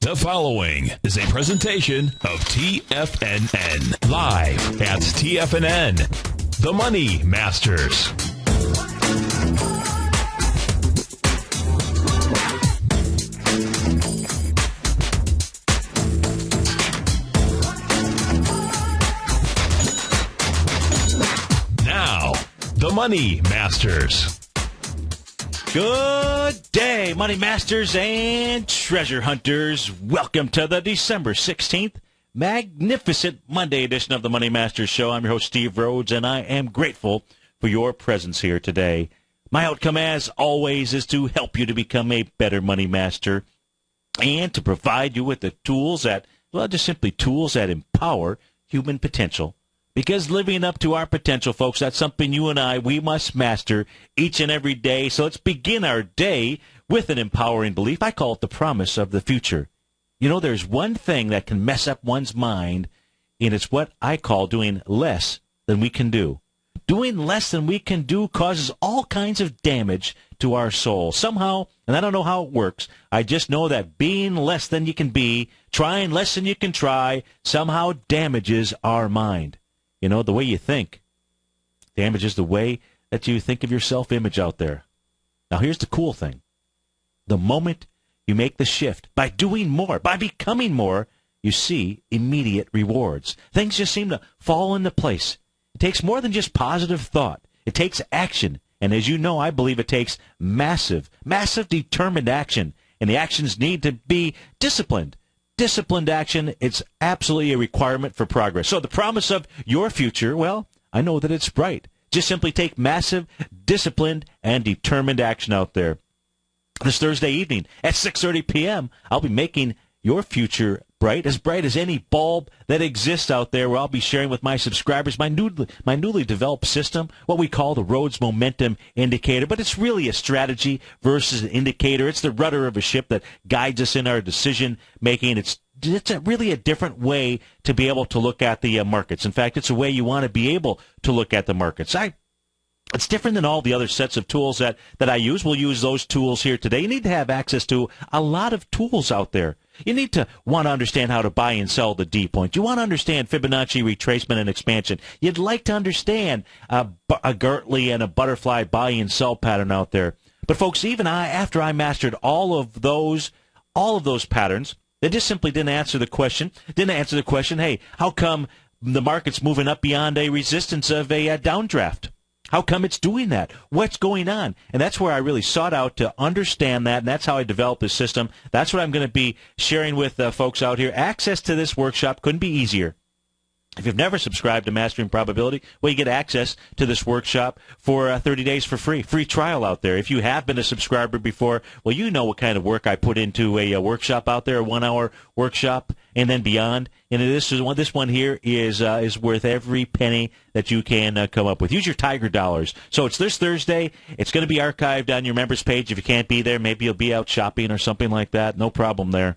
The following is a presentation of TFNN. Live at TFNN. The Money Masters. Now, the Money Masters. Good day, Money Masters and Treasure Hunters. Welcome to the December 16th, magnificent Monday edition of the Money Masters Show. I'm your host, Steve Rhodes, and I am grateful for your presence here today. My outcome, as always, is to help you to become a better money master and to provide you with the tools that, well, just simply tools that empower human potential. Because living up to our potential, folks, that's something you and we must master each and every day. So let's begin our day with an empowering belief. I call it the promise of the future. You know, there's one thing that can mess up one's mind, and it's what I call doing less than we can do. Doing less than we can do causes all kinds of damage to our soul. Somehow, and I don't know how it works, I just know that being less than you can be, trying less than you can try, somehow damages our mind. You know, the way you think damages the way that you think of your self-image out there. Now, here's the cool thing. The moment you make the shift, by doing more, by becoming more, you see immediate rewards. Things just seem to fall into place. It takes more than just positive thought. It takes action. And as you know, I believe it takes massive, determined action. And the actions need to be disciplined. Disciplined action, it's absolutely a requirement for progress. So the promise of your future, well, I know that it's bright. Just simply take massive, disciplined, and determined action out there. This Thursday evening at 6:30 p.m., I'll be making your future bright as any bulb that exists out there, where I'll be sharing with my subscribers my newly developed system, what we call the Rhodes Momentum Indicator. But it's really a strategy versus an indicator. It's the rudder of a ship that guides us in our decision making. It's really a different way to be able to look at the markets. In fact, it's a way you want to be able to look at the markets. It's different than all the other sets of tools that I use. We'll use those tools here today. You need to have access to a lot of tools out there. You need to want to understand how to buy and sell the D point. You want to understand Fibonacci retracement and expansion. You'd like to understand a Gartley and a butterfly buy and sell pattern out there. But folks, even after I mastered all of those patterns, they just simply didn't answer the question. Hey, how come the market's moving up beyond a resistance of a downdraft? How come it's doing that? What's going on? And that's where I really sought out to understand that, and that's how I developed this system. That's what I'm going to be sharing with folks out here. Access to this workshop couldn't be easier. If you've never subscribed to Mastering Probability, well, you get access to this workshop for 30 days for free trial out there. If you have been a subscriber before, well, you know what kind of work I put into a workshop out there, a 1-hour workshop, and then beyond. And this one here is worth every penny that you can come up with. Use your Tiger dollars. So it's this Thursday. It's going to be archived on your members page. If you can't be there, maybe you'll be out shopping or something like that. No problem there.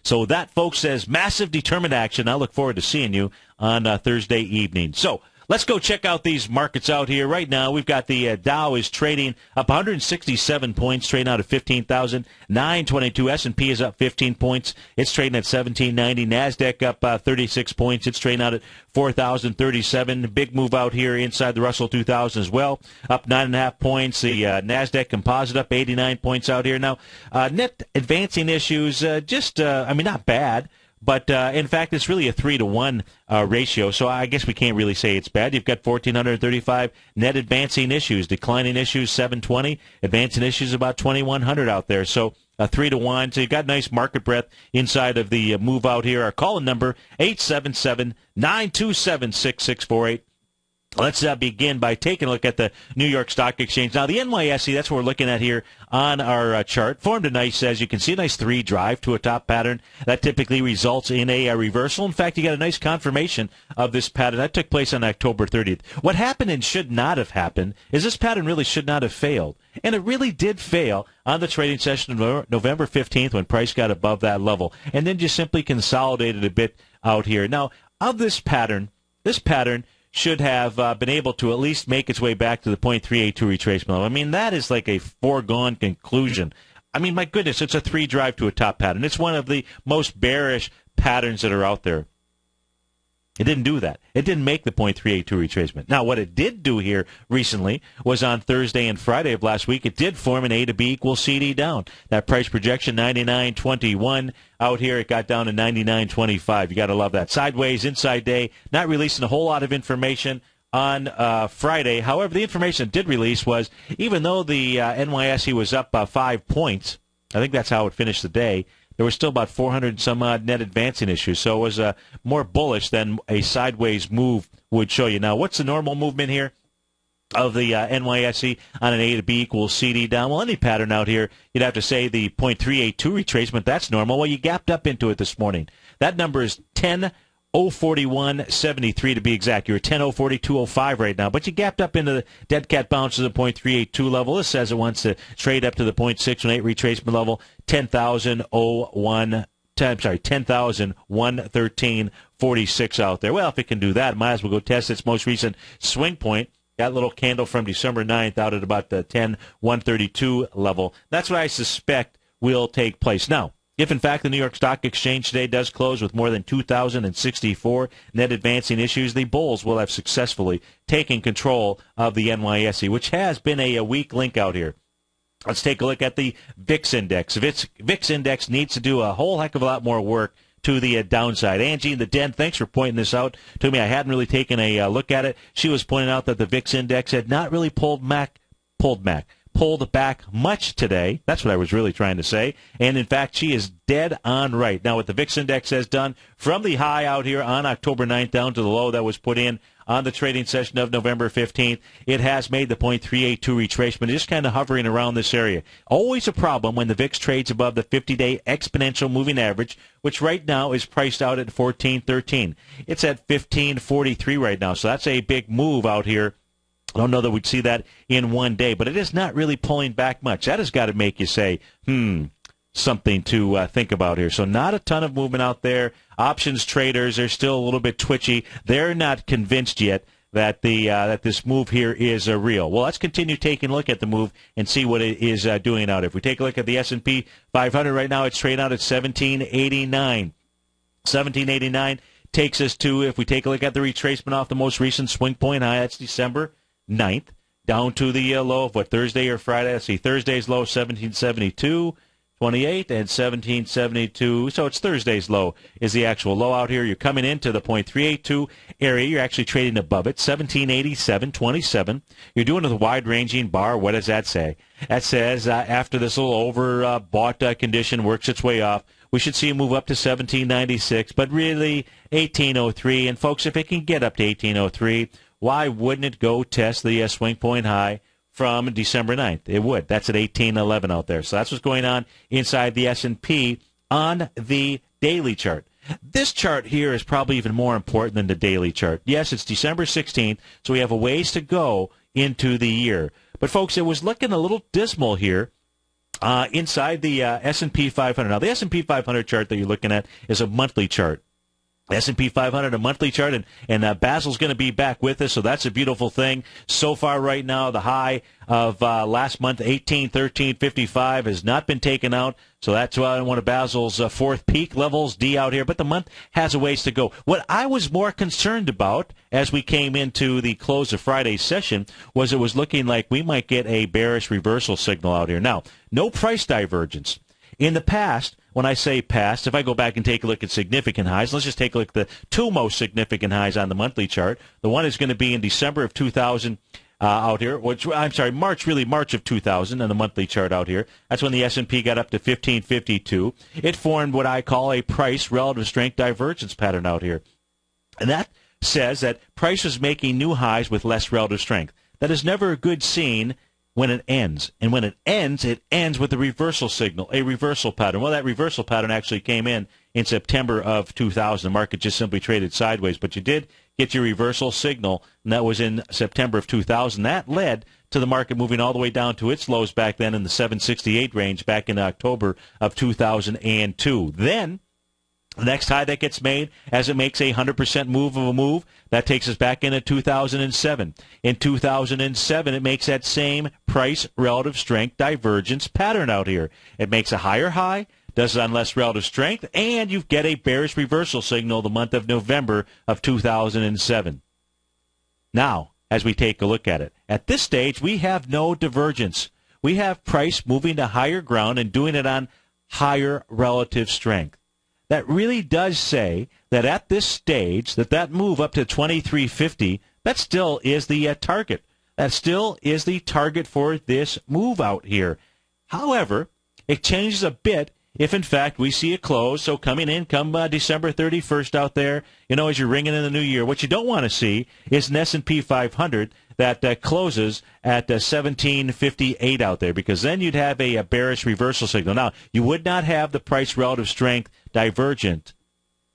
So that, folks, says massive determined action. I look forward to seeing you on Thursday evening. So let's go check out these markets out here. Right now, we've got the Dow is trading up 167 points, trading out at 15,922. S&P is up 15 points. It's trading at 1790. NASDAQ up 36 points. It's trading out at 4,037. Big move out here inside the Russell 2000 as well. Up 9.5 points. The NASDAQ Composite up 89 points out here. Now, net advancing issues, not bad. But, in fact, it's really a 3-to-1 ratio, so I guess we can't really say it's bad. You've got 1,435 net advancing issues, declining issues 720, advancing issues about 2,100 out there. So a 3-to-1. So you've got nice market breadth inside of the move out here. Our call-in number, 877-927-6648. Let's begin by taking a look at the New York Stock Exchange. Now, the NYSE, that's what we're looking at here on our chart, formed a nice, as you can see, a nice 3 drive to a top pattern. That typically results in a reversal. In fact, you got a nice confirmation of this pattern. That took place on October 30th. What happened and should not have happened is this pattern really should not have failed. And it really did fail on the trading session of November 15th when price got above that level. And then just simply consolidated a bit out here. Now, of this pattern should have been able to at least make its way back to the .382 retracement level. I mean, that is like a foregone conclusion I mean, my goodness, it's a 3 drive to a top pattern. It's one of the most bearish patterns that are out there. It didn't do that. It didn't make the 0.382 retracement. Now, what it did do here recently was on Thursday and Friday of last week, it did form an A to B equals CD down. That price projection, 99.21. Out here, it got down to 99.25. You got to love that. Sideways, inside day, not releasing a whole lot of information on Friday. However, the information it did release was, even though the NYSE was up 5 points, I think that's how it finished the day, there was still about 400 some odd net advancing issues, so it was more bullish than a sideways move would show you. Now, what's the normal movement here of the NYSE on an A to B equals CD down? Well, any pattern out here, you'd have to say the 0.382 retracement, that's normal. Well, you gapped up into it this morning. That number is 10.041.73 to be exact. You're at 10.042.05 right now, but you gapped up into the dead cat bounce to the 0.382 level. This says it wants to trade up to the 0.618 retracement level, 10,113.46 out there. Well, if it can do that, might as well go test its most recent swing point. That little candle from December 9th out at about the 10,132 level. That's what I suspect will take place. Now, if, in fact, the New York Stock Exchange today does close with more than 2,064 net advancing issues, the bulls will have successfully taken control of the NYSE, which has been a weak link out here. Let's take a look at the VIX index. VIX index needs to do a whole heck of a lot more work to the downside. Angie in the den, thanks for pointing this out to me. I hadn't really taken a look at it. She was pointing out that the VIX index had not really pulled back much today. That's what I was really trying to say. And, in fact, she is dead on right. Now, what the VIX index has done from the high out here on October 9th down to the low that was put in on the trading session of November 15th, it has made the 0.382 retracement, just kind of hovering around this area. Always a problem when the VIX trades above the 50-day exponential moving average, which right now is priced out at 14.13. It's at 15.43 right now, so that's a big move out here. I don't know that we'd see that in one day, but it is not really pulling back much. That has got to make you say, something to think about here. So not a ton of movement out there. Options traders are still a little bit twitchy. They're not convinced yet that that this move here is real. Well, let's continue taking a look at the move and see what it is doing out. If we take a look at the S&P 500 right now, it's trading out at 1789. 1789 takes us to, if we take a look at the retracement off the most recent swing point high, that's December 9th, down to the low of Thursday or Friday. Let's see, Thursday's low 1772.28 and 1772. So it's Thursday's low is the actual low out here. You're coming into the 0.382 area. You're actually trading above it, 1787.27. You're doing a wide-ranging bar. What does that say? That says after this little overbought condition works its way off, we should see a move up to 1796, but really 1803. And, folks, if it can get up to 1803, why wouldn't it go test the swing point high from December 9th? It would. That's at 1811 out there. So that's what's going on inside the S&P on the daily chart. This chart here is probably even more important than the daily chart. Yes, it's December 16th, so we have a ways to go into the year. But, folks, it was looking a little dismal here inside the S&P 500. Now, the S&P 500 chart that you're looking at is a monthly chart. S&P 500, a monthly chart, and Basil's going to be back with us, so that's a beautiful thing. So far right now, the high of last month, 1813.55, has not been taken out, so that's why one of Basil's fourth peak levels, D out here, but the month has a ways to go. What I was more concerned about as we came into the close of Friday's session was it was looking like we might get a bearish reversal signal out here. Now, no price divergence. In the past, when I say past, if I go back and take a look at significant highs, let's just take a look at the two most significant highs on the monthly chart. The one is going to be in December of 2000 out here, March of 2000 on the monthly chart out here. That's when the S&P got up to 1552. It formed what I call a price relative strength divergence pattern out here. And that says that price is making new highs with less relative strength. That is never a good scene when it ends. And when it ends with a reversal signal, a reversal pattern. Well, that reversal pattern actually came in September of 2000. The market just simply traded sideways. But you did get your reversal signal, and that was in September of 2000. That led to the market moving all the way down to its lows back then in the 768 range back in October of 2002. Then The next high that gets made as it makes a 100% move of a move, that takes us back into 2007. In 2007, it makes that same price relative strength divergence pattern out here. It makes a higher high, does it on less relative strength, and you get a bearish reversal signal the month of November of 2007. Now, as we take a look at it, at this stage, we have no divergence. We have price moving to higher ground and doing it on higher relative strength. That really does say that at this stage, that move up to 2350, that still is the target. That still is the target for this move out here. However, it changes a bit if, in fact, we see a close. So coming in, come December 31st out there, as you're ringing in the new year, what you don't want to see is an S&P 500 that closes at 1758 out there, because then you'd have a bearish reversal signal. Now, you would not have the price relative strength divergent,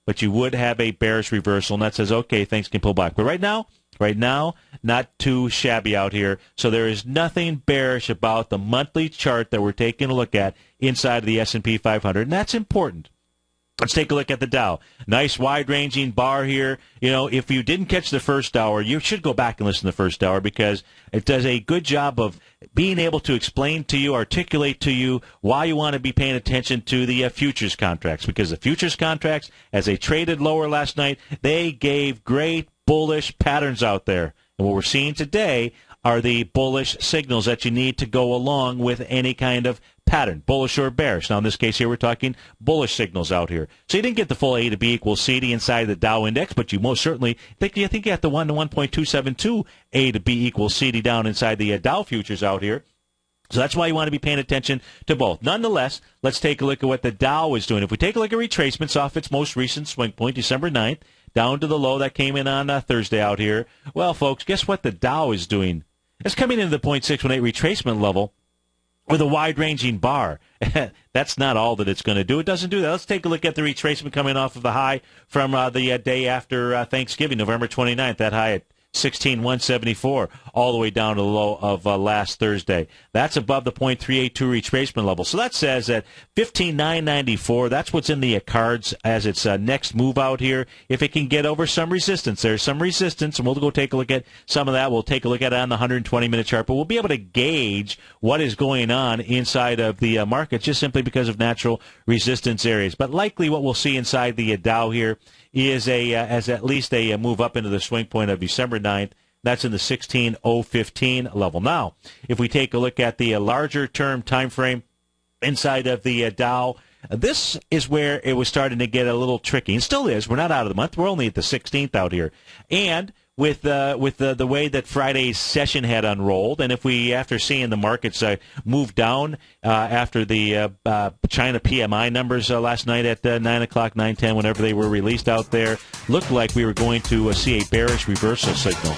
but you would have a bearish reversal, and that says, okay, things can pull back. But right now, not too shabby out here. So there is nothing bearish about the monthly chart that we're taking a look at inside of the S&P 500, and that's important. Let's take a look at the Dow. Nice wide-ranging bar here. If you didn't catch the first hour, you should go back and listen to the first hour, because it does a good job of being able to explain to you, articulate to you why you want to be paying attention to the futures contracts, because the futures contracts, as they traded lower last night, they gave great bullish patterns out there. And what we're seeing today are the bullish signals that you need to go along with any kind of pattern, bullish or bearish. Now, in this case here, we're talking bullish signals out here. So you didn't get the full A to B equals CD inside the Dow index, but you most certainly think you got the 1 to 1.272 A to B equals CD down inside the Dow futures out here. So that's why you want to be paying attention to both. Nonetheless, let's take a look at what the Dow is doing. If we take a look at retracements off its most recent swing point, December 9th, down to the low that came in on Thursday out here, well, folks, guess what the Dow is doing? It's coming into the 0.618 retracement level with a wide-ranging bar. That's not all that it's going to do. It doesn't do that. Let's take a look at the retracement coming off of the high from the day after Thanksgiving, November 29th, that high at 16,174, all the way down to the low of last Thursday. That's above the 0.382 retracement level. So that says that 15,994, that's what's in the cards as its next move out here. If it can get over some resistance, there's some resistance, and we'll go take a look at some of that. We'll take a look at it on the 120-minute chart, but we'll be able to gauge what is going on inside of the market just simply because of natural resistance areas. But likely what we'll see inside the Dow here is as at least a move up into the swing point of December 9th. That's in the 16,015 level. Now, if we take a look at the larger term time frame inside of the Dow, this is where it was starting to get a little tricky, and still is. We're not out of the month. We're only at the 16th out here. And with the way that Friday's session had unrolled, and if we, after seeing the markets move down after the China PMI numbers last night at 9 o'clock, 9:10, whenever they were released out there, looked like we were going to see a bearish reversal signal.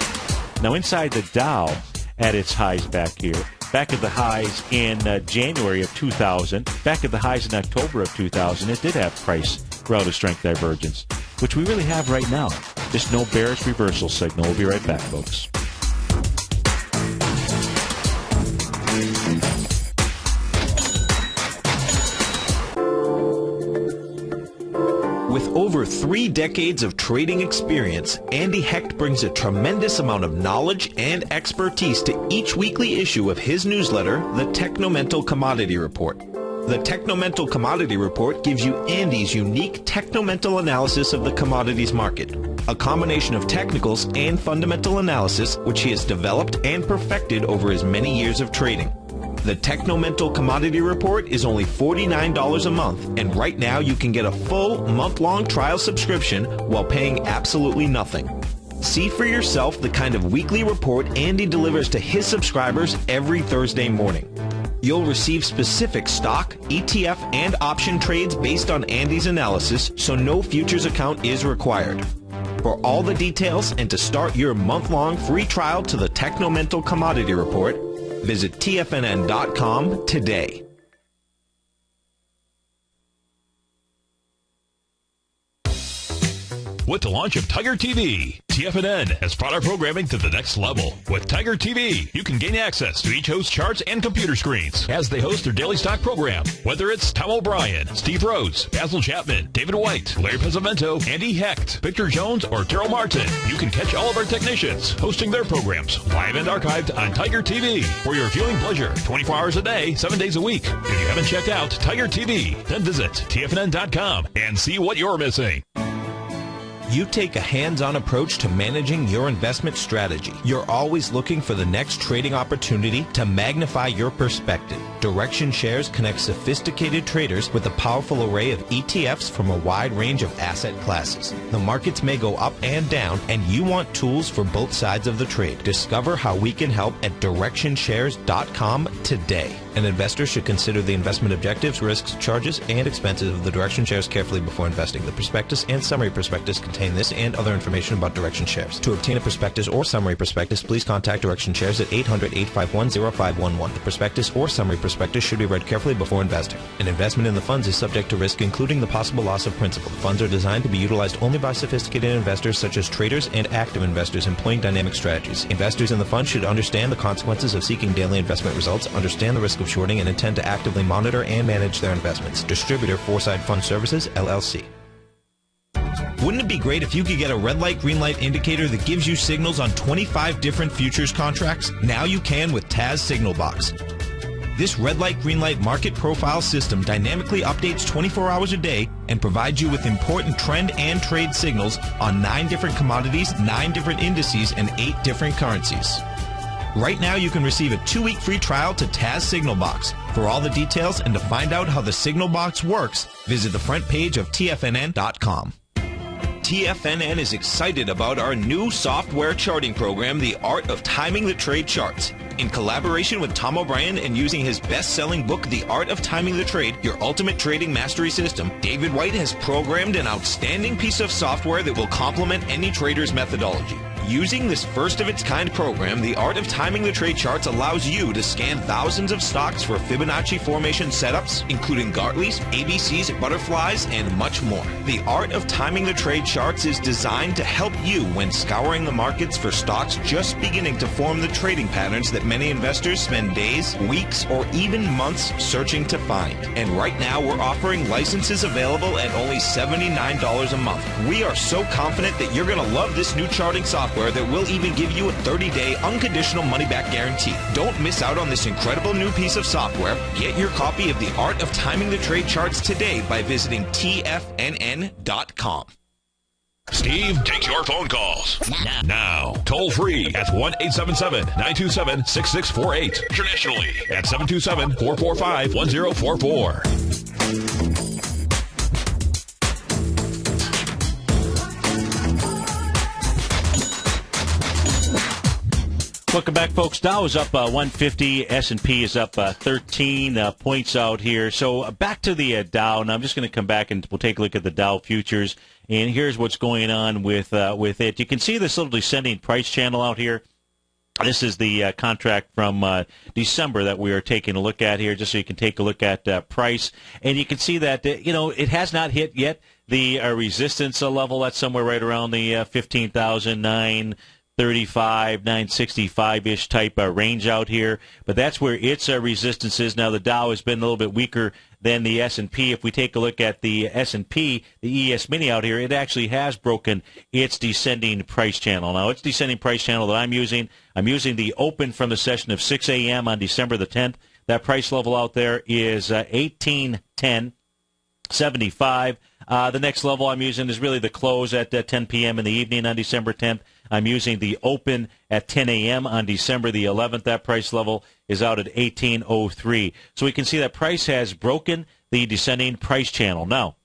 Now, inside the Dow, at its highs back here, back at the highs in January of 2000, back at the highs in October of 2000, it did have price relative strength divergence, which we really have right now. Just no bearish reversal signal. We'll be right back, folks. With over 3 decades of trading experience, Andy Hecht brings a tremendous amount of knowledge and expertise to each weekly issue of his newsletter, the Technomental Commodity Report. The Technomental Commodity Report gives you Andy's unique technomental analysis of the commodities market, a combination of technicals and fundamental analysis which he has developed and perfected over his many years of trading. The Technomental Commodity Report is only $49 a month, and right now you can get a full month-long trial subscription while paying absolutely nothing. See for yourself the kind of weekly report Andy delivers to his subscribers every Thursday morning. You'll receive specific stock, ETF, and option trades based on Andy's analysis, so no futures account is required. For all the details and to start your month-long free trial to the Technomental Commodity Report, visit TFNN.com today. with the launch of Tiger TV. TFNN has brought our programming to the next level. With Tiger TV, you can gain access to each host's charts and computer screens as they host their daily stock program. Whether it's Tom O'Brien, Steve Rhodes, Basil Chapman, David White, Larry Pezzamento, Andy Hecht, Victor Jones, or Terrell Martin, you can catch all of our technicians hosting their programs live and archived on Tiger TV for your viewing pleasure 24 hours a day, 7 days a week. If you haven't checked out Tiger TV, then visit TFNN.com and see what you're missing. You take a hands-on approach to managing your investment strategy. You're always looking for the next trading opportunity to magnify your perspective. Direction Shares connects sophisticated traders with a powerful array of ETFs from a wide range of asset classes. The markets may go up and down, and you want tools for both sides of the trade. Discover how we can help at DirectionShares.com today. An investor should consider the investment objectives, risks, charges, and expenses of the Direction Shares carefully before investing. The prospectus and summary prospectus contain this and other information about Direction Shares. To obtain a prospectus or summary prospectus, please contact Direction Shares at 800-851-0511. The prospectus or summary prospectus should be read carefully before investing. An investment in the funds is subject to risk, including the possible loss of principal. The funds are designed to be utilized only by sophisticated investors such as traders and active investors employing dynamic strategies. Investors in the fund should understand the consequences of seeking daily investment results, understand the risk of shorting, and intend to actively monitor and manage their investments. Distributor Foreside Fund Services, LLC. Wouldn't it be great if you could get a red light, green light indicator that gives you signals on 25 different futures contracts? Now you can with Taz Signal Box. This red light, green light market profile system dynamically updates 24 hours a day and provides you with important trend and trade signals on 9 different commodities, 9 different indices, and 8 different currencies. Right now, you can receive a 2-week free trial to Taz Signal Box. For all the details and to find out how the Signal Box works, visit the front page of TFNN.com. TFNN is excited about our new software charting program, The Art of Timing the Trade Charts. In collaboration with Tom O'Brien and using his best-selling book, The Art of Timing the Trade, Your Ultimate Trading Mastery System, David White has programmed an outstanding piece of software that will complement any trader's methodology. Using this first-of-its-kind program, The Art of Timing the Trade Charts allows you to scan thousands of stocks for Fibonacci formation setups, including Gartley's, ABC's, Butterflies, and much more. The Art of Timing the Trade Charts is designed to help you when scouring the markets for stocks just beginning to form the trading patterns that many investors spend days, weeks, or even months searching to find. And right now, we're offering licenses available at only $79 a month. We are so confident that you're going to love this new charting software that will even give you a 30-day unconditional money-back guarantee. Don't miss out on this incredible new piece of software. Get your copy of The Art of Timing the Trade Charts today by visiting TFNN.com. Steve takes your phone calls now. Toll free at 1-877-927-6648. Internationally at 727-445-1044. Welcome back, folks. Dow is up 150. S&P is up 13 points out here. So back to the Dow. Now I'm just going to come back and we'll take a look at the Dow futures. And here's what's going on with it. You can see this little descending price channel out here. This is the contract from December that we are taking a look at here, just so you can take a look at price. And you can see that, it has not hit yet the resistance level. That's somewhere right around the 15,935, 965-ish type range out here. But that's where its resistance is. Now, the Dow has been a little bit weaker than the S&P. If we take a look at the S&P, the ES Mini out here, it actually has broken its descending price channel. Now, its descending price channel that I'm using the open from the session of 6 a.m. on December the 10th. That price level out there is 1810.75. The next level I'm using is really the close at 10 p.m. in the evening on December 10th. I'm using the open at 10 a.m. on December the 11th. That price level is out at 1803. So we can see that price has broken the descending price channel. Now,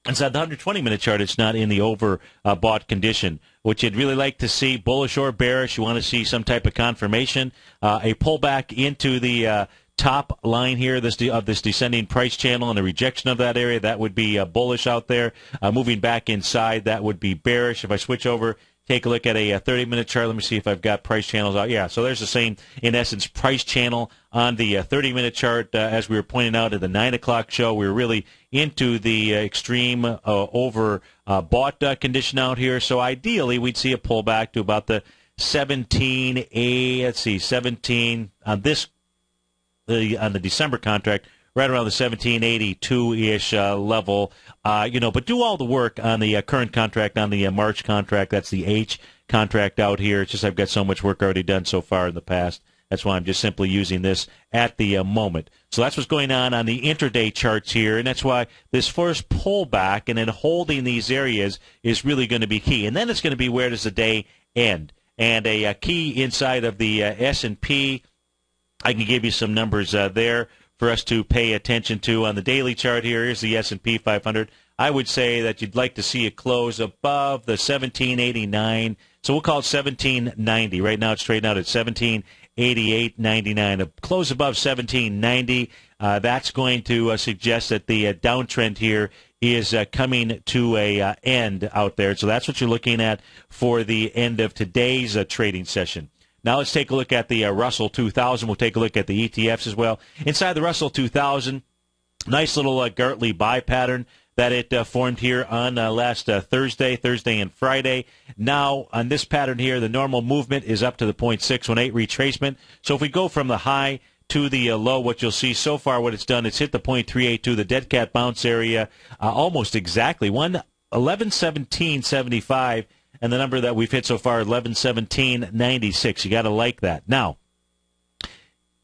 inside the 120-minute chart, it's not in the overbought condition, which you'd really like to see, bullish or bearish. You want to see some type of confirmation, a pullback into the top line here of this descending price channel and a rejection of that area. That would be bullish out there. Moving back inside, that would be bearish. If I switch over take a look at a 30-minute chart. Let me see if I've got price channels out. Yeah, so there's the same, in essence, price channel on the 30-minute chart. As we were pointing out at the 9 o'clock show, we were really into the extreme overbought condition out here. So ideally, we'd see a pullback to about the 17 on this on the December contract, right around the 1782-ish level, but do all the work on the current contract, on the March contract. That's the H contract out here. It's just I've got so much work already done so far in the past. That's why I'm just simply using this at the moment. So that's what's going on the intraday charts here, and that's why this first pullback and then holding these areas is really going to be key. And then it's going to be where does the day end? And a key inside of the S&P, I can give you some numbers there for us to pay attention to. On the daily chart here, here's the S&P 500. I would say that you'd like to see it close above the 1789. So we'll call it 1790. Right now it's trading out at 1788.99. A close above 1790, that's going to suggest that the downtrend here is coming to a end out there. So that's what you're looking at for the end of today's trading session. Now let's take a look at the Russell 2000. We'll take a look at the ETFs as well. Inside the Russell 2000, nice little Gartley buy pattern that it formed here on last Thursday and Friday. Now, on this pattern here, the normal movement is up to the 0.618 retracement. So if we go from the high to the low, what you'll see so far, what it's done, it's hit the 0.382, the dead cat bounce area, almost exactly, 1117.75, and the number that we've hit so far, 1117.96. You got to like that. Now,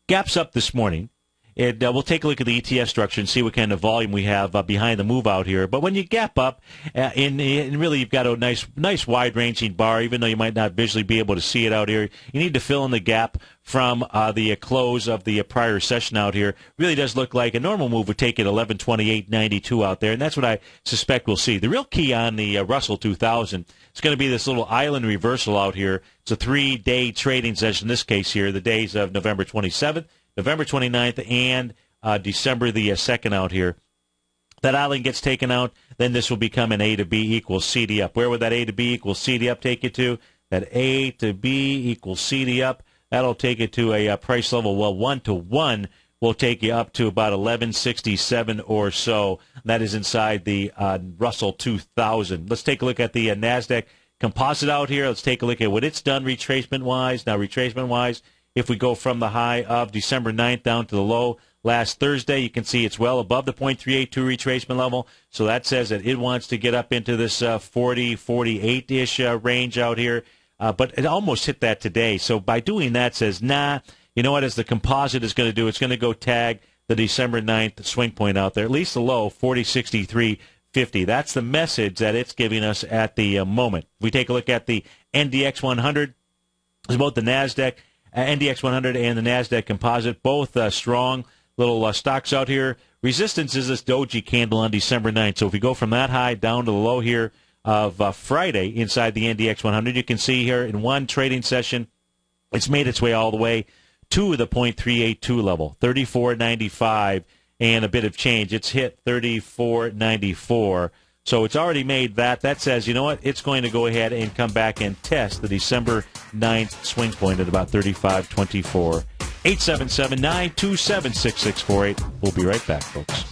gaps up this morning. We'll take a look at the ETF structure and see what kind of volume we have behind the move out here. But when you gap up, and really you've got a nice wide-ranging bar, even though you might not visually be able to see it out here, you need to fill in the gap from the close of the prior session out here. Really does look like a normal move would take it 1128.92 out there, and that's what I suspect we'll see. The real key on the Russell 2000 is going to be this little island reversal out here. It's a 3-day trading session, in this case here, the days of November 27th, November 29th, and December the 2nd out here. That island gets taken out, then this will become an A to B equals CD up. Where would that A to B equals CD up take you to? That A to B equals CD up, that'll take it to a price level, 1-to-1 will take you up to about 1167 or so. That is inside the Russell 2000. Let's take a look at the NASDAQ composite out here. Let's take a look at what it's done retracement-wise. Now, retracement-wise, if we go from the high of December 9th down to the low last Thursday, you can see it's well above the 0.382 retracement level. So that says that it wants to get up into this 40, 48-ish range out here. But it almost hit that today. So by doing that, says, nah, you know what, as the composite is going to do, it's going to go tag the December 9th swing point out there, at least the low, 4063.50. That's the message that it's giving us at the moment. If we take a look at the NDX 100, it's both the NASDAQ, NDX 100 and the NASDAQ composite, both strong little stocks out here. Resistance is this doji candle on December 9th. So if we go from that high down to the low here of Friday inside the NDX 100, you can see here in one trading session, it's made its way all the way to the 0.382 level, 34.95 and a bit of change. It's hit 34.94. So it's already made that. That says, you know what, it's going to go ahead and come back and test the December 9th swing point at about 35.24. 877-927-6648. We'll be right back, folks.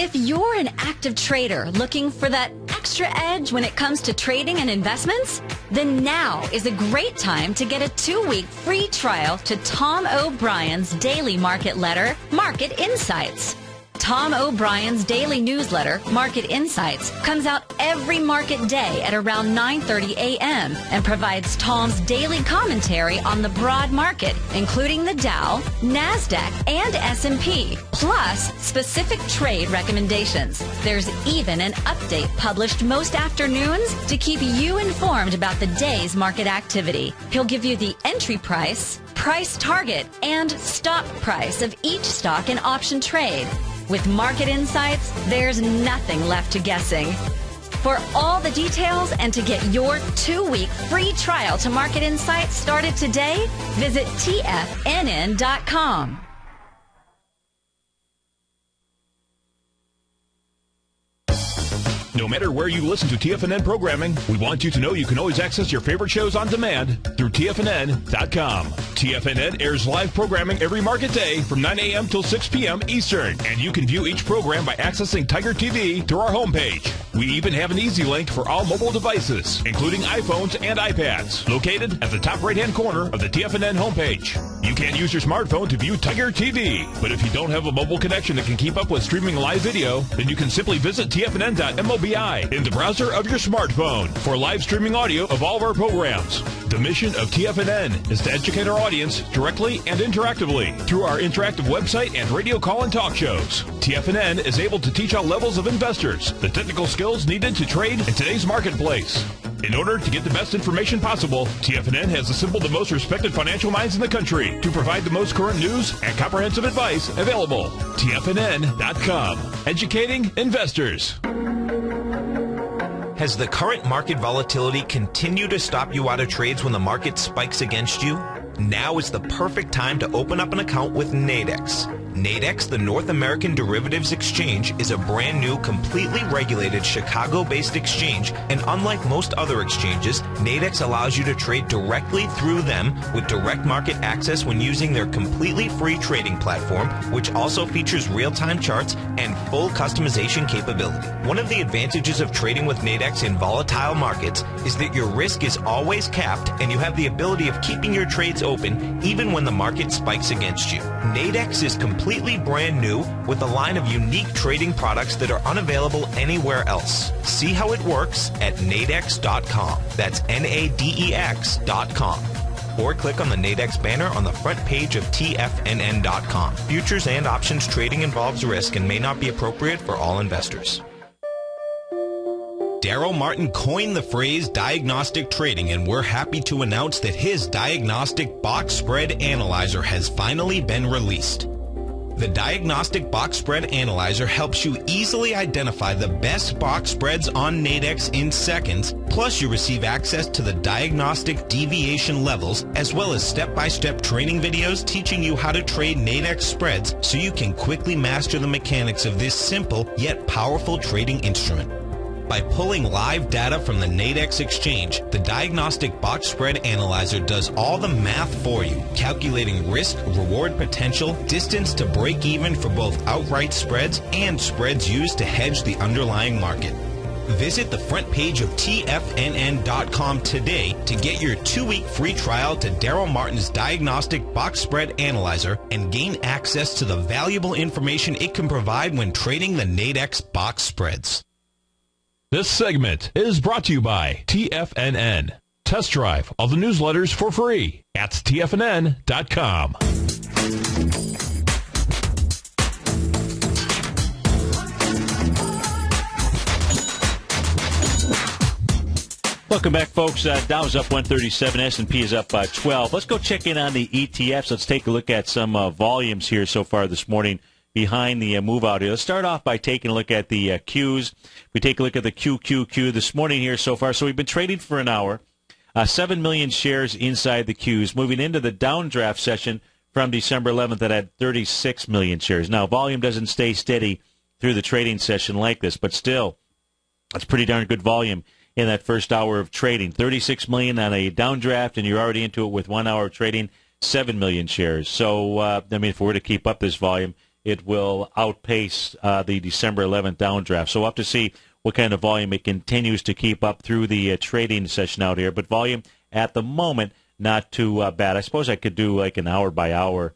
If you're an active trader looking for that extra edge when it comes to trading and investments, then now is a great time to get a 2-week free trial to Tom O'Brien's daily market letter, Market Insights. Tom O'Brien's daily newsletter, Market Insights, comes out every market day at around 9:30 a.m. and provides Tom's daily commentary on the broad market, including the Dow, NASDAQ, and S&P, plus specific trade recommendations. There's even an update published most afternoons to keep you informed about the day's market activity. He'll give you the entry price, price target, and stop price of each stock and option trade. With Market Insights, there's nothing left to guessing. For all the details and to get your 2-week free trial to Market Insights started today, visit TFNN.com. No matter where you listen to TFNN programming, we want you to know you can always access your favorite shows on demand through TFNN.com. TFNN airs live programming every market day from 9 a.m. till 6 p.m. Eastern, and you can view each program by accessing Tiger TV through our homepage. We even have an easy link for all mobile devices, including iPhones and iPads, located at the top right-hand corner of the TFNN homepage. You can use your smartphone to view Tiger TV, but if you don't have a mobile connection that can keep up with streaming live video, then you can simply visit TFNN.mobi in the browser of your smartphone for live streaming audio of all of our programs. The mission of TFNN is to educate our audience directly and interactively through our interactive website and radio call and talk shows. TFNN is able to teach all levels of investors the technical skills needed to trade in today's marketplace. In order to get the best information possible, TFNN has assembled the most respected financial minds in the country to provide the most current news and comprehensive advice available. TFNN.com. Educating investors. Has the current market volatility continued to stop you out of trades when the market spikes against you? Now is the perfect time to open up an account with Nadex. Nadex, the North American Derivatives Exchange, is a brand new, completely regulated Chicago-based exchange, and unlike most other exchanges, Nadex allows you to trade directly through them with direct market access when using their completely free trading platform, which also features real-time charts and full customization capability. One of the advantages of trading with Nadex in volatile markets is that your risk is always capped and you have the ability of keeping your trades open even when the market spikes against you. Nadex is completely brand new with a line of unique trading products that are unavailable anywhere else. See how it works at nadex.com. That's Nadex.com. Or click on the Nadex banner on the front page of TFNN.com. Futures and options trading involves risk and may not be appropriate for all investors. Daryl Martin coined the phrase diagnostic trading, and we're happy to announce that his diagnostic box spread analyzer has finally been released. The Diagnostic Box Spread Analyzer helps you easily identify the best box spreads on Nadex in seconds, plus you receive access to the diagnostic deviation levels, as well as step-by-step training videos teaching you how to trade Nadex spreads so you can quickly master the mechanics of this simple yet powerful trading instrument. By pulling live data from the Nadex exchange, the Diagnostic Box Spread Analyzer does all the math for you, calculating risk, reward potential, distance to break even for both outright spreads and spreads used to hedge the underlying market. Visit the front page of TFNN.com today to get your 2-week free trial to Daryl Martin's Diagnostic Box Spread Analyzer and gain access to the valuable information it can provide when trading the Nadex box spreads. This segment is brought to you by TFNN. Test drive all the newsletters for free at TFNN.com. Welcome back, folks. Dow's up 137, S&P is up 12. Let's go check in on the ETFs. Let's take a look at some volumes here so far this morning behind the move out here. Let's start off by taking a look at the Qs. We take a look at the QQQ this morning here so far. So we've been trading for an hour. 7 million shares inside the Qs. Moving into the downdraft session from December 11th that had 36 million shares. Now, volume doesn't stay steady through the trading session like this, but still, that's pretty darn good volume in that first hour of trading. 36 million on a downdraft, and you're already into it with 1 hour of trading, 7 million shares. So, if we were to keep up this volume, it will outpace the December 11th downdraft. So we'll have to see what kind of volume it continues to keep up through the trading session out here. But volume at the moment, not too bad. I suppose I could do like an hour-by-hour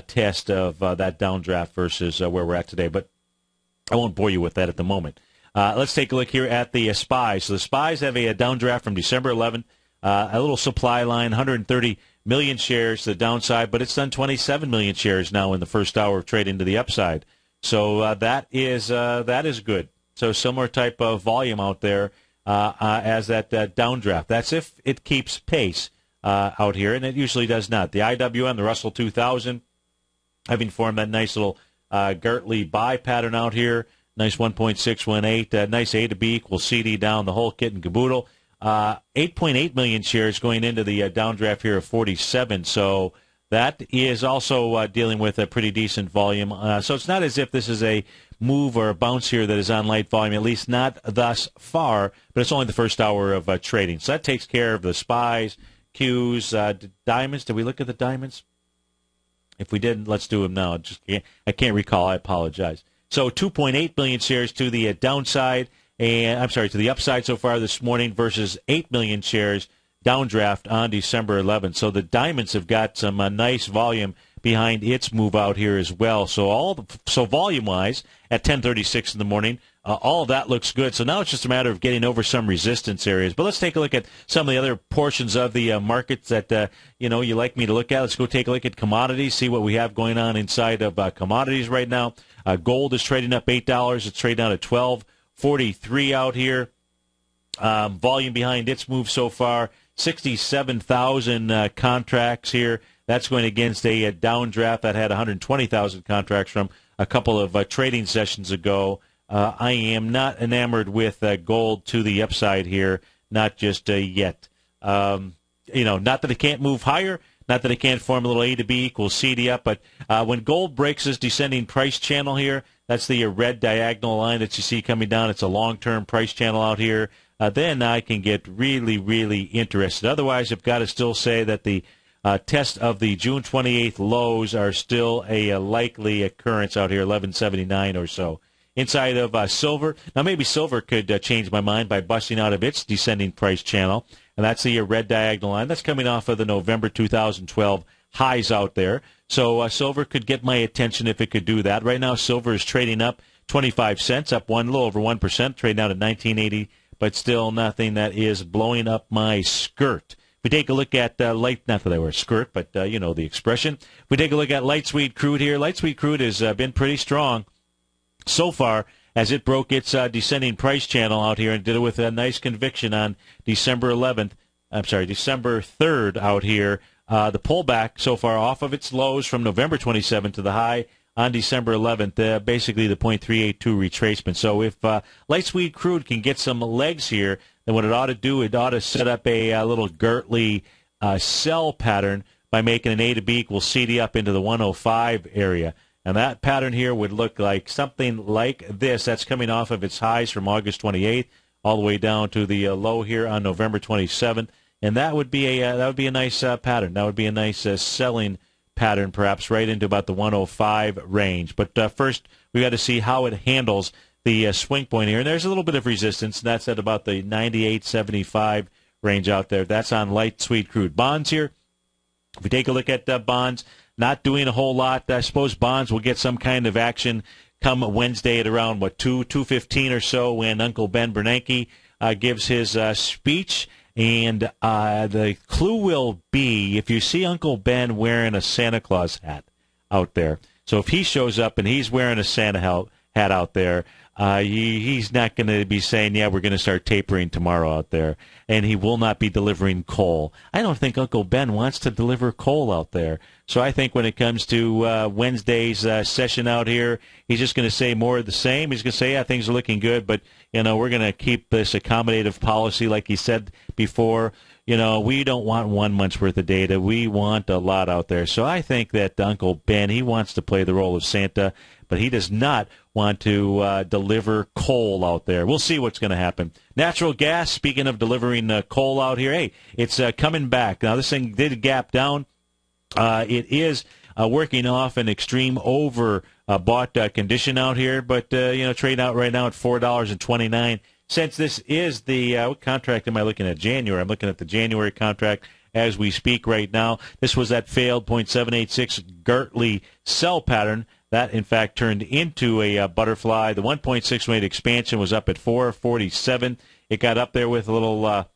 test of that downdraft versus where we're at today. But I won't bore you with that at the moment. Let's take a look here at the SPYs. So the SPYs have a downdraft from December 11th, a little supply line, 130 million shares to the downside, but it's done 27 million shares now in the first hour of trading to the upside. So that is good. So similar type of volume out there as that downdraft. That's if it keeps pace out here, and it usually does not. The IWM, the Russell 2000, having formed that nice little Gartley buy pattern out here. Nice 1.618. Nice A to B equals CD down, the whole kit and caboodle. 8.8 million shares going into the downdraft here of 47. So that is also dealing with a pretty decent volume. So it's not as if this is a move or a bounce here that is on light volume, at least not thus far, but it's only the first hour of trading. So that takes care of the SPYs, Qs, diamonds. Did we look at the diamonds? If we didn't, let's do them now. I can't recall. I apologize. So 2.8 million shares to the downside, and to the upside so far this morning versus 8 million shares downdraft on December 11th. So the diamonds have got some nice volume behind its move out here as well. So volume-wise, at 10:36 in the morning, all of that looks good. So now it's just a matter of getting over some resistance areas. But let's take a look at some of the other portions of the markets that you like me to look at. Let's go take a look at commodities, see what we have going on inside of commodities right now. Gold is trading up $8. It's trading down at $12.43 out here. Volume behind its move so far, 67,000 contracts here. That's going against a downdraft that had 120,000 contracts from a couple of trading sessions ago. I am not enamored with gold to the upside here, not just yet. Not that it can't move higher, not that it can't form a little A to B equals CD up, but when gold breaks this descending price channel here, that's the red diagonal line that you see coming down. It's a long-term price channel out here. Then I can get really, really interested. Otherwise, I've got to still say that the test of the June 28th lows are still a likely occurrence out here, 1179 or so. Inside of silver, now maybe silver could change my mind by busting out of its descending price channel, and that's the red diagonal line. That's coming off of the November 2012 highs out there. So silver could get my attention if it could do that. Right now, silver is trading up 25 cents, up a little over 1%, trading out at 1980, but still nothing that is blowing up my skirt. If we take a look at light, not that I wear a skirt, but you know the expression. If we take a look at light sweet crude here, light sweet crude has been pretty strong so far as it broke its descending price channel out here and did it with a nice conviction on December 3rd out here. The pullback so far off of its lows from November 27th to the high on December 11th, basically the .382 retracement. So if light sweet crude can get some legs here, then what it ought to do, it ought to set up a little Gertley sell pattern by making an A to B equals CD up into the 105 area. And that pattern here would look like something like this. That's coming off of its highs from August 28th all the way down to the low here on November 27th. And that would be a nice pattern. That would be a nice selling pattern, perhaps right into about the 105 range. But first, we got to see how it handles the swing point here. And there's a little bit of resistance. And that's at about the 98.75 range out there. That's on light sweet crude. Bonds here, if we take a look at bonds, not doing a whole lot. I suppose bonds will get some kind of action come Wednesday at around, 2:15 or so when Uncle Ben Bernanke gives his speech. And the clue will be if you see Uncle Ben wearing a Santa Claus hat out there. So if he shows up and he's wearing a Santa hat out there, he's not going to be saying, yeah, we're going to start tapering tomorrow out there. And he will not be delivering coal. I don't think Uncle Ben wants to deliver coal out there. So I think when it comes to Wednesday's session out here, he's just going to say more of the same. He's going to say, yeah, things are looking good, but, we're going to keep this accommodative policy like he said before. We don't want 1 month's worth of data. We want a lot out there. So I think that Uncle Ben, he wants to play the role of Santa, but he does not want to deliver coal out there. We'll see what's going to happen. Natural gas, speaking of delivering coal out here, hey, it's coming back. Now, this thing did gap down. It is working off an extreme overbought condition out here, but, trading out right now at $4.29. Since this is the, what contract am I looking at? January. I'm looking at the January contract as we speak right now. This was that failed .786 Gertley sell pattern. That, in fact, turned into a butterfly. The 1.618 expansion was up at 447. It got up there with a little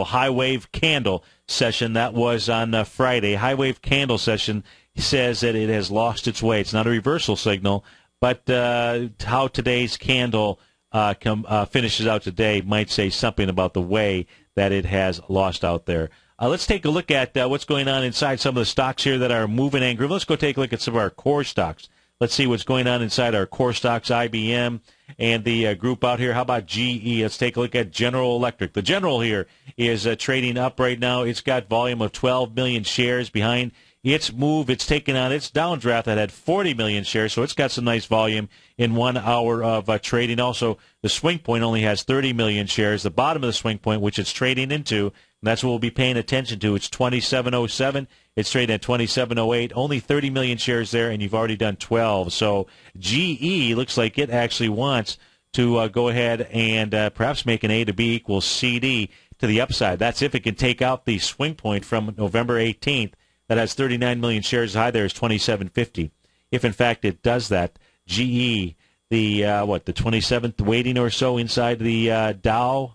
high wave candle session. That was on Friday. High wave candle session says that it has lost its way. It's not a reversal signal, but how today's candle finishes out today might say something about the way that it has lost out there. Let's take a look at what's going on inside some of the stocks here that are moving and grooving. Let's go take a look at some of our core stocks. Let's see what's going on inside our core stocks, IBM, and the group out here. How about GE? Let's take a look at General Electric. The General here is trading up right now. It's got volume of 12 million shares behind its move. It's taken on its downdraft that had 40 million shares, so it's got some nice volume in 1 hour of trading. Also, the swing point only has 30 million shares. The bottom of the swing point, which it's trading into, and that's what we'll be paying attention to. It's 2707. It's trading at 2708. Only 30 million shares there, and you've already done 12. So GE looks like it actually wants to go ahead and perhaps make an A to B equals CD to the upside. That's if it can take out the swing point from November 18th. That has 39 million shares. High there is 2750. If, in fact, it does that, GE, the 27th weighting or so inside the Dow,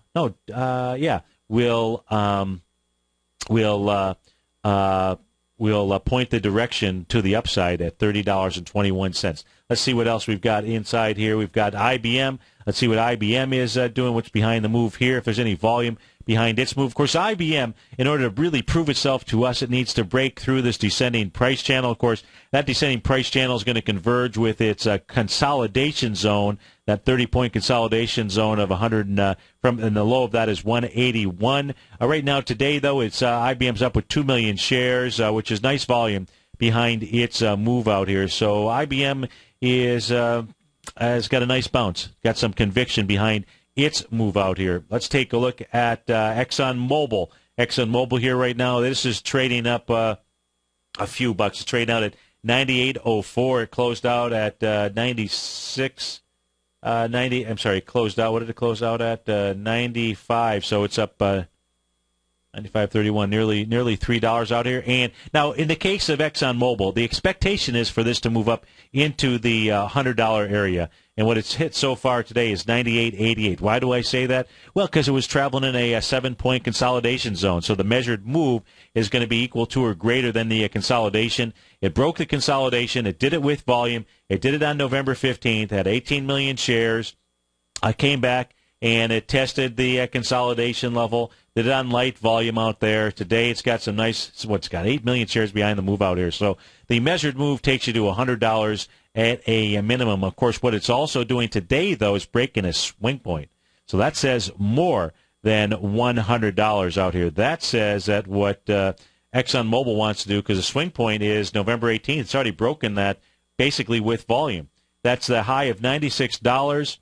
will point the direction to the upside at $30.21. Let's see what else we've got inside here. We've got IBM. Let's see what IBM is doing, what's behind the move here, if there's any volume behind its move. Of course, IBM, in order to really prove itself to us, it needs to break through this descending price channel. Of course, that descending price channel is going to converge with its consolidation zone, that 30-point consolidation zone of 100, and the low of that is 181. Right now, today, though, it's IBM's up with 2 million shares, which is nice volume behind its move out here. So IBM has got a nice bounce, got some conviction behind its move out here. Let's take a look at ExxonMobil. ExxonMobil here right now, this is trading up a few bucks. It's trading out at 98.04. It closed out at 96. Closed out. What did it close out at? 95. So it's up 95.31, nearly $3 out here. And now, in the case of ExxonMobil, the expectation is for this to move up into the $100 area. And what it's hit so far today is 98.88. Why do I say that? Well, because it was traveling in a 7-point consolidation zone. So the measured move is going to be equal to or greater than the consolidation. It broke the consolidation. It did it with volume. It did it on November 15th, had 18 million shares. I came back, and it tested the consolidation level. Did it on light volume out there. Today it's got some nice, it's got 8 million shares behind the move out here. So the measured move takes you to $100 at a minimum. Of course, what it's also doing today, though, is breaking a swing point. So that says more than $100 out here. That says that what ExxonMobil wants to do, because the swing point is November 18th. It's already broken that basically with volume. That's the high of $96.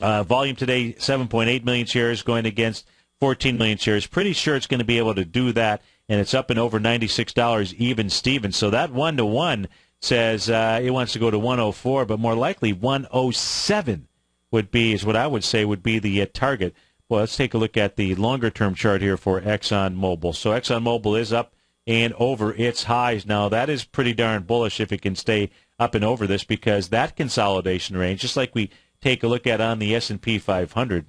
Volume today, 7.8 million shares going against 14 million shares. Pretty sure it's going to be able to do that, and it's up and over $96 even Steven. So that 1-to-1 says it wants to go to 104, but more likely 107 is what I would say would be the target. Well, let's take a look at the longer-term chart here for ExxonMobil. So ExxonMobil is up and over its highs. Now, that is pretty darn bullish if it can stay up and over this, because that consolidation range, just like we take a look at on the S&P 500,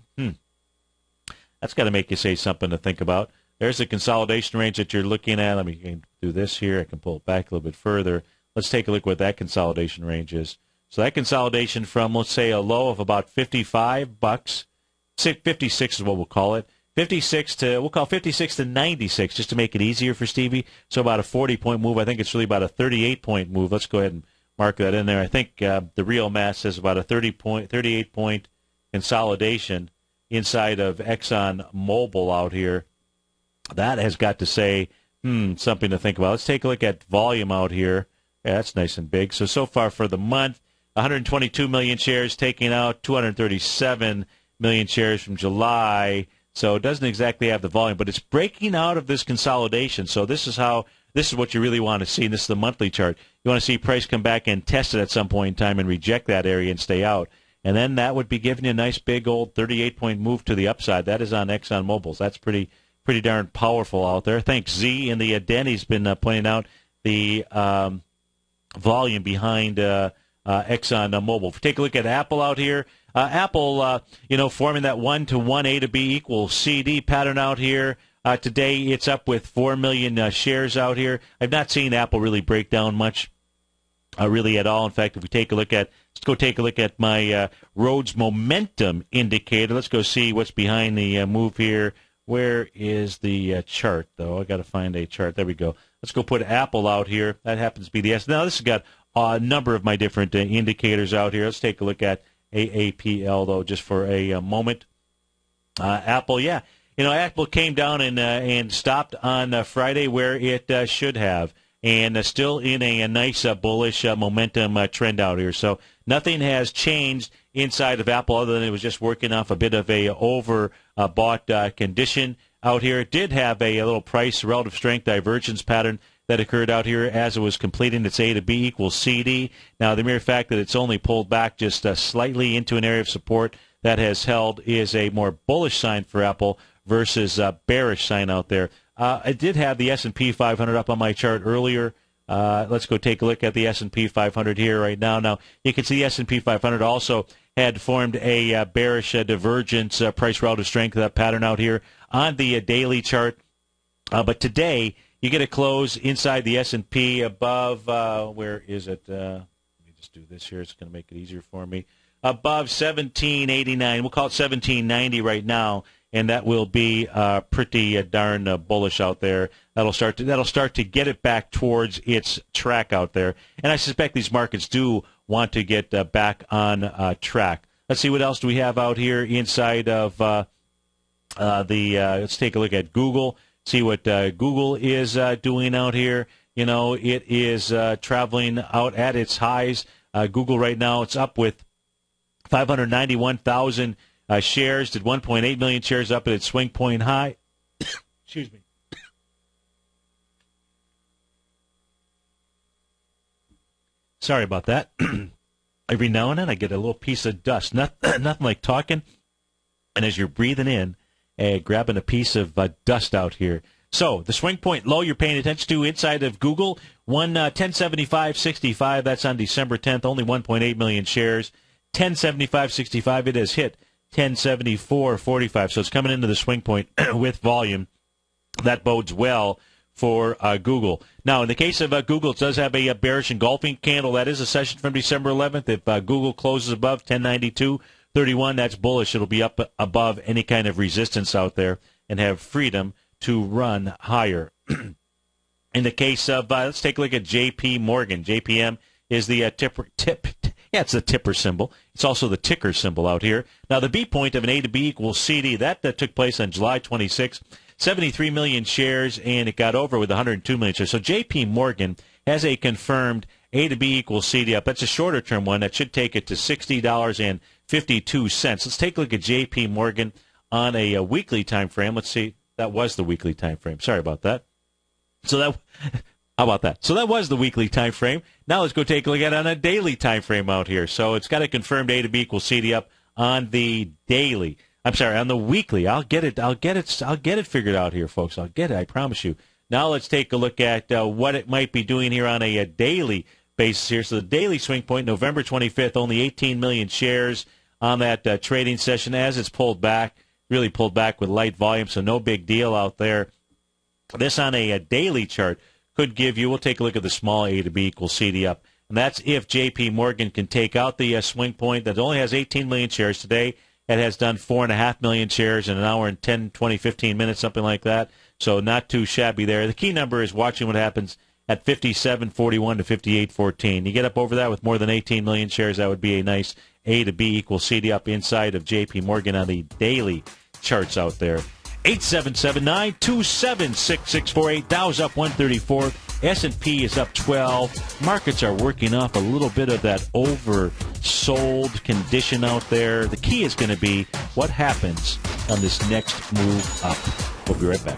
that's got to make you say something to think about. There's the consolidation range that you're looking at. Let me do this here. I can pull it back a little bit further. Let's take a look what that consolidation range is. So that consolidation from, let's say, a low of about $55, 56 is what we'll call it. 56 to 96, just to make it easier for Stevie. So about a 40-point move. I think it's really about a 38-point move. Let's go ahead and mark that in there. I think the real math says about a 38-point consolidation inside of ExxonMobil out here. That has got to say something to think about. Let's take a look at volume out here. Yeah, that's nice and big. So far for the month, 122 million shares, taking out 237 million shares from July. So it doesn't exactly have the volume, but it's breaking out of this consolidation. So this is what you really want to see. This is the monthly chart. You want to see price come back and test it at some point in time and reject that area and stay out. And then that would be giving you a nice big old 38-point move to the upside. That is on ExxonMobil. That's pretty darn powerful out there. Thanks, Z. And the Denny's been pointing out the volume behind ExxonMobil. If we take a look at Apple out here, Apple, forming that 1-to-1 A to B equals CD pattern out here. Today it's up with 4 million shares out here. I've not seen Apple really break down much, really at all. In fact, if we take a look at, let's go take a look at my Rhodes momentum indicator. Let's go see what's behind the move here. Where is the chart, though? I got to find a chart. There we go. Let's go put Apple out here. That happens to be the S. Now, this has got a number of my different indicators out here. Let's take a look at AAPL, though, just for a moment. Apple, yeah. Apple came down and stopped on Friday where it should have, and still in a nice bullish momentum trend out here. So nothing has changed inside of Apple other than it was just working off a bit of a overbought condition out here. It did have a little price relative strength divergence pattern that occurred out here as it was completing its A to B equals CD. Now, the mere fact that it's only pulled back just slightly into an area of support that has held is a more bullish sign for Apple versus a bearish sign out there. I did have the S&P 500 up on my chart earlier. Let's go take a look at the S&P 500 here right now. Now, you can see the S&P 500 also had formed a bearish divergence price relative strength pattern out here on the daily chart. But today, you get a close inside the S&P above, where is it? Let me just do this here. It's going to make it easier for me. Above 1789. We'll call it 1790 right now, and that will be pretty darn bullish out there. That'll start to get it back towards its track out there. And I suspect these markets do want to get back on track. Let's see what else do we have out here inside of let's take a look at Google. See what Google is doing out here. It is traveling out at its highs. Google right now, it's up with 591,000 shares, did 1.8 million shares up at its swing point high. Excuse me. Sorry about that. Every now and then I get a little piece of dust. Nothing like talking, and as you're breathing in, grabbing a piece of dust out here. So the swing point low you're paying attention to inside of Google, 1075.65. That's on December 10th. Only 1.8 million shares. 1075.65. It has hit 1074.45. So it's coming into the swing point with volume. That bodes well for Google. Now, in the case of Google, it does have a bearish engulfing candle. That is a session from December 11th. If Google closes above 1092.31, that's bullish. It'll be up above any kind of resistance out there and have freedom to run higher. In the case of, let's take a look at JP Morgan. JPM is the it's the tipper symbol. It's also the ticker symbol out here. Now, the B point of an A to B equals CD, that took place on July 26th. 73 million shares, and it got over with 102 million shares. So JP Morgan has a confirmed A to B equals CD up. That's a shorter-term one. That should take it to $60.52. Let's take a look at JP Morgan on a weekly time frame. Let's see. That was the weekly time frame. Sorry about that. How about that? So that was the weekly time frame. Now let's go take a look at it on a daily time frame out here. So it's got a confirmed A to B equals CD up on the daily. I'm sorry, on the weekly. I'll get it figured out here, folks. I'll get it, I promise you. Now let's take a look at what it might be doing here on a daily basis here. So the daily swing point, November 25th, only 18 million shares on that trading session as it's pulled back, really pulled back with light volume, so no big deal out there. This on a daily chart could give you, we'll take a look at the small A to B equals CD up, and that's if JP Morgan can take out the swing point that only has 18 million shares today. It has done 4.5 million shares in an hour and 10, 20, 15 minutes, something like that. So not too shabby there. The key number is watching what happens at 57.41 to 58.14. You get up over that with more than 18 million shares, that would be a nice A to B equals CD up inside of JP Morgan on the daily charts out there. 877-927-6648. Dow's up 134. S&P is up 12. Markets are working off a little bit of that oversold condition out there. The key is going to be what happens on this next move up. We'll be right back.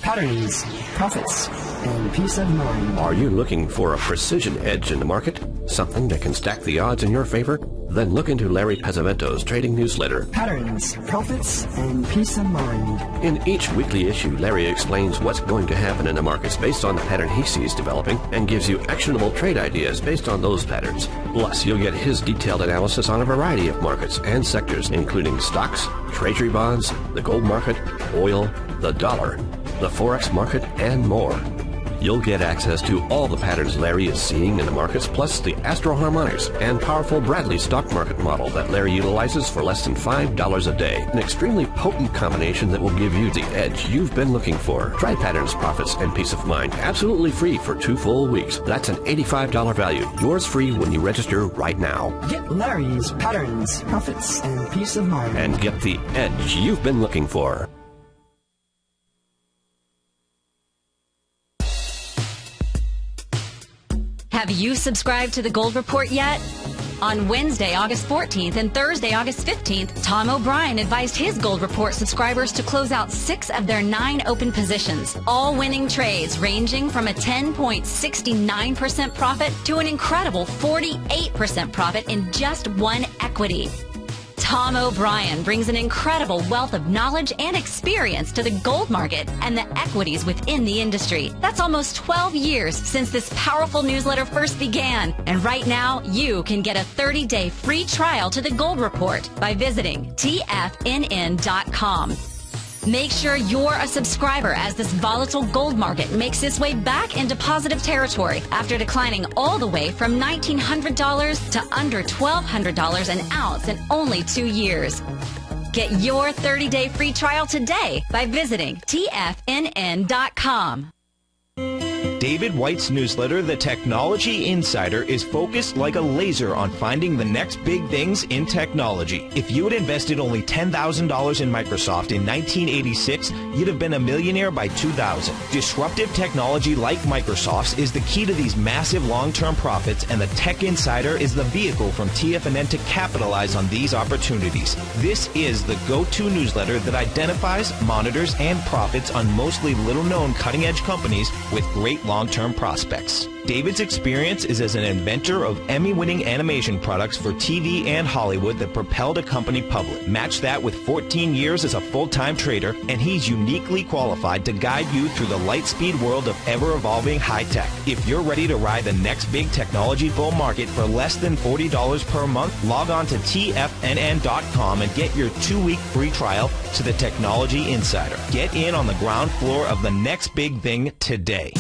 Patterns, profits, and peace of mind. Are you looking for a precision edge in the market? Something that can stack the odds in your favor? Then look into Larry Pesavento's trading newsletter. Patterns, profits, and peace of mind. In each weekly issue, Larry explains what's going to happen in the markets based on the pattern he sees developing and gives you actionable trade ideas based on those patterns. Plus, you'll get his detailed analysis on a variety of markets and sectors, including stocks, treasury bonds, the gold market, oil, the dollar, the Forex market, and more. You'll get access to all the patterns Larry is seeing in the markets, plus the Astro Harmonics and powerful Bradley stock market model that Larry utilizes for less than $5 a day. An extremely potent combination that will give you the edge you've been looking for. Try patterns, profits, and peace of mind absolutely free for 2 full weeks. That's an $85 value. Yours free when you register right now. Get Larry's patterns, profits, and peace of mind. And get the edge you've been looking for. Have you subscribed to the Gold Report yet? On Wednesday, August 14th and Thursday, August 15th, Tom O'Brien advised his Gold Report subscribers to close out 6 of their 9 open positions, all winning trades ranging from a 10.69% profit to an incredible 48% profit in just one equity. Tom O'Brien brings an incredible wealth of knowledge and experience to the gold market and the equities within the industry. That's almost 12 years since this powerful newsletter first began. And right now, you can get a 30-day free trial to the Gold Report by visiting TFNN.com. Make sure you're a subscriber as this volatile gold market makes its way back into positive territory after declining all the way from $1,900 to under $1,200 an ounce in only 2 years. Get your 30-day free trial today by visiting TFNN.com. David White's newsletter, The Technology Insider, is focused like a laser on finding the next big things in technology. If you had invested only $10,000 in Microsoft in 1986, you'd have been a millionaire by 2000. Disruptive technology like Microsoft's is the key to these massive long-term profits, and the Tech Insider is the vehicle from TFNN to capitalize on these opportunities. This is the go-to newsletter that identifies, monitors, and profits on mostly little-known cutting-edge companies with great long-term prospects. David's experience is as an inventor of Emmy-winning animation products for TV and Hollywood that propelled a company public. Match that with 14 years as a full-time trader, and he's uniquely qualified to guide you through the light-speed world of ever-evolving high-tech. If you're ready to ride the next big technology bull market for less than $40 per month, log on to TFNN.com and get your 2-week free trial to the Technology Insider. Get in on the ground floor of the next big thing today.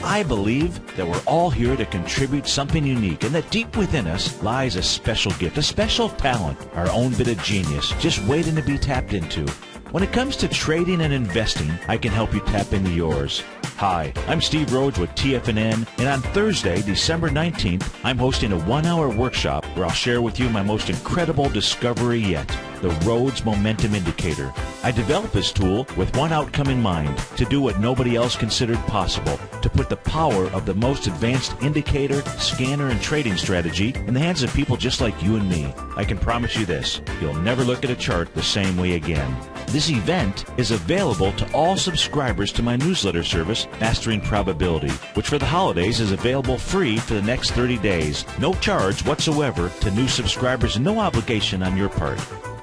I believe that we're all here to contribute something unique, and that deep within us lies a special gift, a special talent, our own bit of genius, just waiting to be tapped into. When it comes to trading and investing, I can help you tap into yours. Hi, I'm Steve Rhodes with TFNN, and on Thursday, December 19th, I'm hosting a 1-hour workshop where I'll share with you my most incredible discovery yet, the Rhodes Momentum Indicator. I developed this tool with one outcome in mind, to do what nobody else considered possible, to put the power of the most advanced indicator, scanner, and trading strategy in the hands of people just like you and me. I can promise you this, you'll never look at a chart the same way again. This event is available to all subscribers to my newsletter service, Mastering Probability, which for the holidays is available free for the next 30 days. No charge whatsoever to new subscribers and no obligation on your part.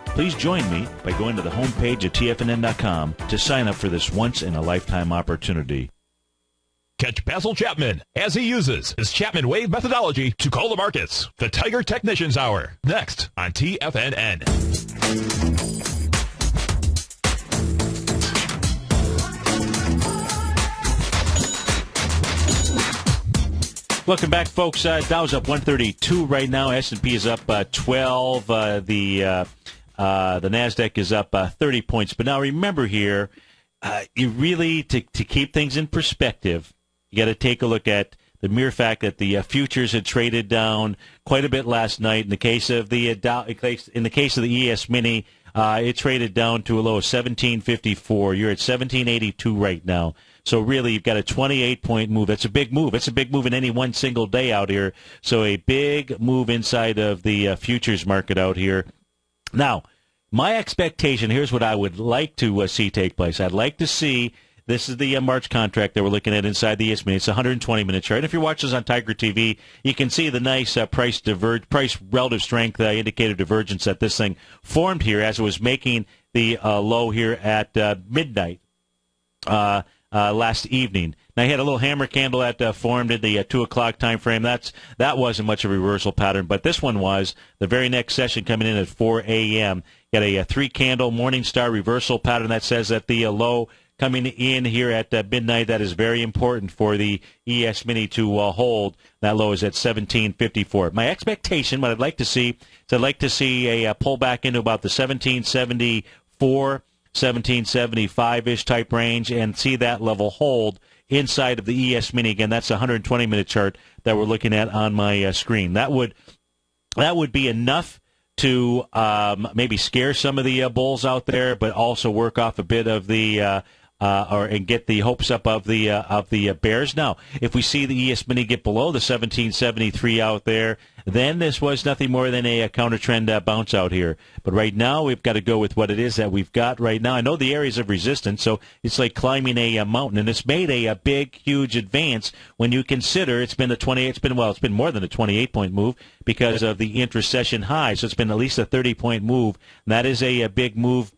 Please join me by going to the homepage at TFNN.com to sign up for this once-in-a-lifetime opportunity. Catch Basil Chapman as he uses his Chapman Wave methodology to call the markets. The Tiger Technicians Hour, next on TFNN. Welcome back, folks. Dow's up 132 right now. S&P is up 12. The NASDAQ is up 30 points. But now remember here, you really, to keep things in perspective, you got to take a look at the mere fact that the futures had traded down quite a bit last night. In the case of the ES Mini, it traded down to a low of 1754. You're at 1782 right now. So really, you've got a 28-point move. That's a big move. It's a big move in any one single day out here. So a big move inside of the futures market out here. Now, my expectation, here's what I would like to see take place. I'd like to see, this is the March contract that we're looking at inside the ES Mini. It's a 120-minute chart. And if you're watching this on Tiger TV, you can see the nice price relative strength indicator divergence that this thing formed here as it was making the low here at midnight. Last evening. Now, he had a little hammer candle that formed in the 2 o'clock time frame. That wasn't much of a reversal pattern, but this one was. The very next session coming in at 4 a.m. Got a 3-candle Morningstar reversal pattern that says that the low coming in here at midnight. That is very important for the ES Mini to hold. That low is at 1754. My expectation, what I'd like to see, is I'd like to see a pullback into about the 1774, 1775-ish type range and see that level hold inside of the ES Mini. Again, that's a 120-minute chart that we're looking at on my screen. That would be enough to maybe scare some of the bulls out there, but also work off a bit of the and get the hopes up of the bears. Now, if we see the ES Mini get below the 1773 out there, then this was nothing more than a counter trend bounce out here. But right now, we've got to go with what it is that we've got right now. I know the areas of resistance, so it's like climbing a mountain, and it's made a big, huge advance when you consider it's been more than a 28-point move because of the intra-session high. So it's been at least a 30-point move. And that is a big move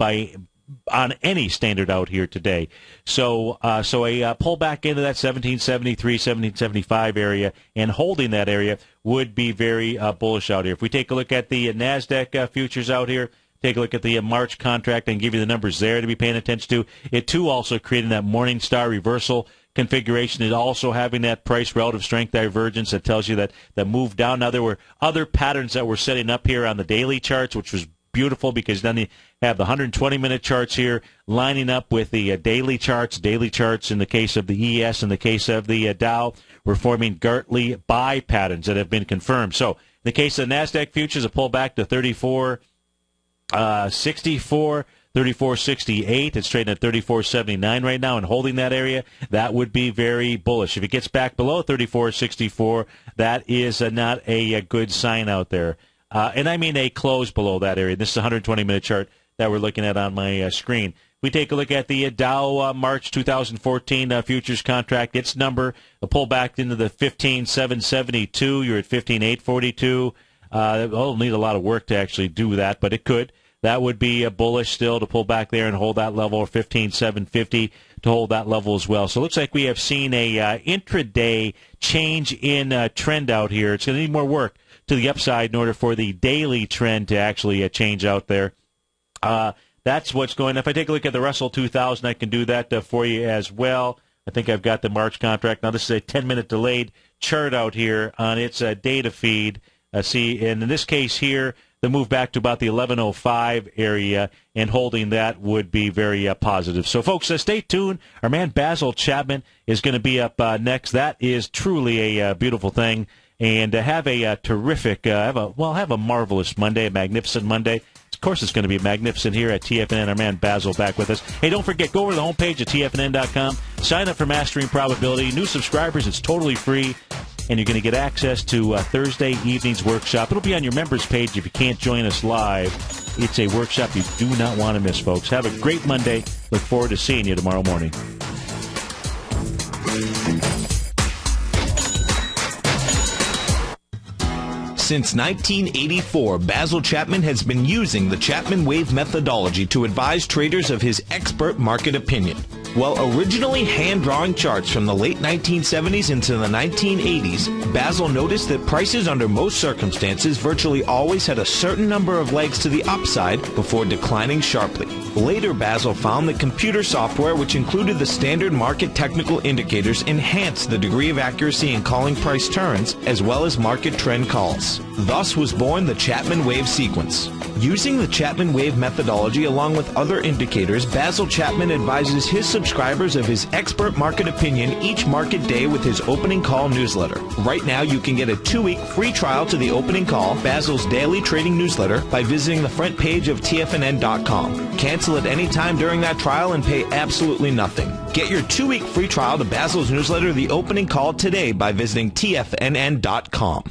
on any standard out here today. So a pullback into that 1773, 1775 area and holding that area would be very bullish out here. If we take a look at the NASDAQ futures out here, take a look at the March contract and give you the numbers there to be paying attention to. It, too, also creating that Morningstar reversal configuration, is also having that price relative strength divergence that tells you that move down. Now, there were other patterns that were setting up here on the daily charts, which was beautiful because then you have the 120-minute charts here lining up with the daily charts. Daily charts in the case of the ES, in the case of the Dow, we're forming Gartley buy patterns that have been confirmed. So in the case of the NASDAQ futures, a pullback to 34.64, 34.68. It's trading at 34.79 right now and holding that area. That would be very bullish. If it gets back below 34.64, that is not a good sign out there. And I mean a close below that area. This is a 120-minute chart that we're looking at on my screen. We take a look at the Dow March 2014 futures contract. Its number, a pullback into the 15,772. You're at 15,842. It'll need a lot of work to actually do that, but it could. That would be bullish still to pull back there and hold that level, or 15,750 to hold that level as well. So it looks like we have seen a intraday change in trend out here. It's going to need more work to the upside in order for the daily trend to actually change out there. That's what's going on. If I take a look at the Russell 2000, I can do that for you as well. I think I've got the March contract. Now, this is a 10-minute delayed chart out here on its data feed. And in this case here, the move back to about the 1105 area and holding that would be very positive. So, folks, stay tuned. Our man Basil Chapman is going to be up next. That is truly a beautiful thing. And have a terrific, have a marvelous Monday, a magnificent Monday. Of course, it's going to be magnificent here at TFNN. Our man Basil back with us. Hey, don't forget, go over to the homepage at TFNN.com. Sign up for Mastering Probability. New subscribers, it's totally free. And you're going to get access to Thursday evening's workshop. It'll be on your members page if you can't join us live. It's a workshop you do not want to miss, folks. Have a great Monday. Look forward to seeing you tomorrow morning. Since 1984, Basil Chapman has been using the Chapman Wave methodology to advise traders of his expert market opinion. While originally hand-drawing charts from the late 1970s into the 1980s, Basil noticed that prices under most circumstances virtually always had a certain number of legs to the upside before declining sharply. Later, Basil found that computer software, which included the standard market technical indicators, enhanced the degree of accuracy in calling price turns, as well as market trend calls. Thus was born the Chapman Wave sequence. Using the Chapman Wave methodology along with other indicators, Basil Chapman advises his subscribers of his expert market opinion each market day with his opening call newsletter. Right now, you can get a 2-week free trial to the opening call, Basil's daily trading newsletter, by visiting the front page of TFNN.com. Cancel at any time during that trial and pay absolutely nothing. Get your 2-week free trial to Basil's newsletter, The Opening Call, today by visiting TFNN.com.